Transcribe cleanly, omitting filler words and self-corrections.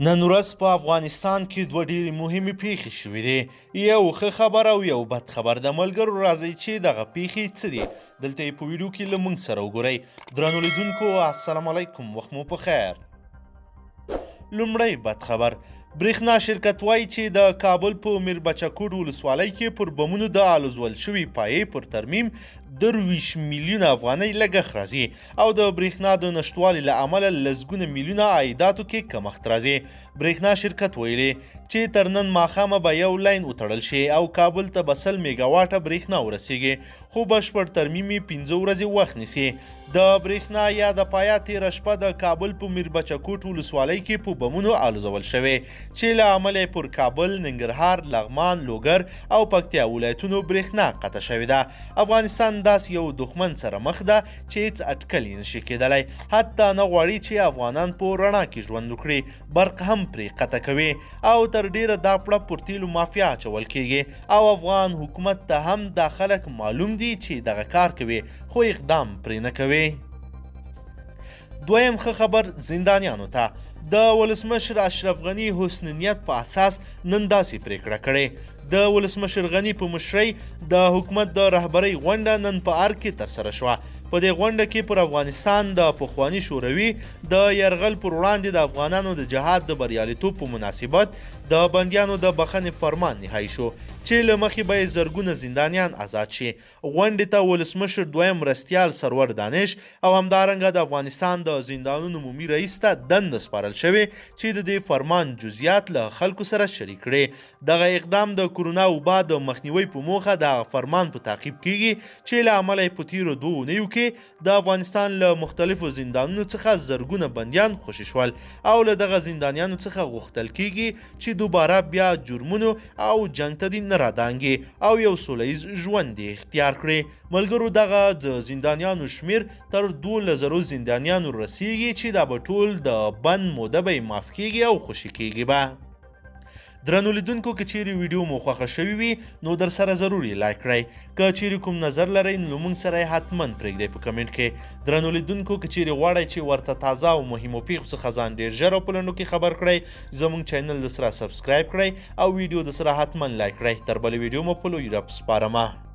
نن ورځ په افغانستان کې دوه ډېرې مهمې پیښې شوې دي، یو ښه خبر او یو بد خبر. د ملګرو راځئ چې دغه پیښې څه دي دلته یې په ویډیو کې له موږ سره وګورئ. درنو لیدونکو السلام علیکم، وخت مو په خیر. لومړی بد خبر. بریښنا شرکت وایي چې د کابل په میربچه کوټ ولسوالۍ کې پر بمونو د الوزول شوي پایې پر ترمیم 23 میلیونه افغانۍ لګښت راځي او د بریښنا د نشتوالي له امله لسګونه میلیونه عایداتو کې کمښت راځي. بریښنا شرکت ویلي چې تر نن ماښامه به یو لاین وتړل شي او کابل ته به 100 میګا واټه بریښنا ورسیږي، خو بشپړ ترمیم یې 15 ورځې وخت نیسي. د بریښنا یا د پایا تېره شپه د کابل په میربچه کوټ ولسوالۍ کې په بمونو الوزول شوی چې له امله یې پر کابل، ننګرهار، لغمان، لوګر او پکتیا ولایتونو بریښنا قطع شوې ده. افغانستان داسې یو دښمن سره مخ ده چې هیڅ اټکل یې نشي کېدلی، حتی نه غواړي چې افغانان په رڼا کې ژوند وکړي، برق هم پرې قطع کوي او تر ډیره دا پړه پر تیلو مافیا اچول کیږي او افغان حکومت ته هم دا خلک معلوم دي چې دغه کار کوي خو اقدام پرې نه کوي. دویم ښه خبر زندانیانو ته. د ولسمشر اشرف غني حسن نیت په اساس نن داسې پریکړه کړې. د ولسمشر غني په مشرۍ د حکومت د رهبرۍ غونډه نن په ارګ کې ترسره شوه. په دې غونډه کې پر افغانستان د پخواني شوروي د یرغل پر وړاندې د افغانانو د جهاد د بریالیتوب په مناسبت د بندیانو د بخښنې فرمان نهایی شو چې له مخې به یې زرګونه زندانیان آزاد شي. غونډې ته ولسمشر دویم مرستیال سرور دانش او همدارنګه د افغانستان د زندانونو عمومي رئیس ته دنده سپارل شوې چې د دې فرمان جزئیات له خلکو سره شریک کړي. دغه اقدام د کرونا وبا د مخنیوي په موخه د فرمان په تعقیب کیږي چې له امله یې په تیرو 2 اونیو کې د افغانستان له مختلفو زندانونو څخه زرګونه بندیان خوشي شول او له دغه زندانیانو څخه غوښتل کیږي چې دوباره بیا جرمونو او جنګ ته دې نه رادانګي او یو سوله ییز ژوند اختیار کړي. ملګرو دغه د زندانیانو شمیر تر 12,000 زندانیانو رسیږي چې دا به ټول د بند موده به یې معاف کیږي او خوشي کیږي به. درنو لیدونکو که چیرې ویډیو مو خوښه شوي وي نو در سره ضروري لایک کړئ. که چیرې کوم نظر لرئ نو موږ سره یې حتما پرېږدئ په کمنټ کې. درنو لیدونکو که چیرې غواړئ چې ورته تازه او مهمو پیښو څخه ځان ډېر ژر او په لنډو کې خبر کړئ زموږ چینل د سره سبسکرایب کړئ او ویډیو د سره حتما لایک کړئ. تر بلې ویډیو مو په لوی رب سپارمه.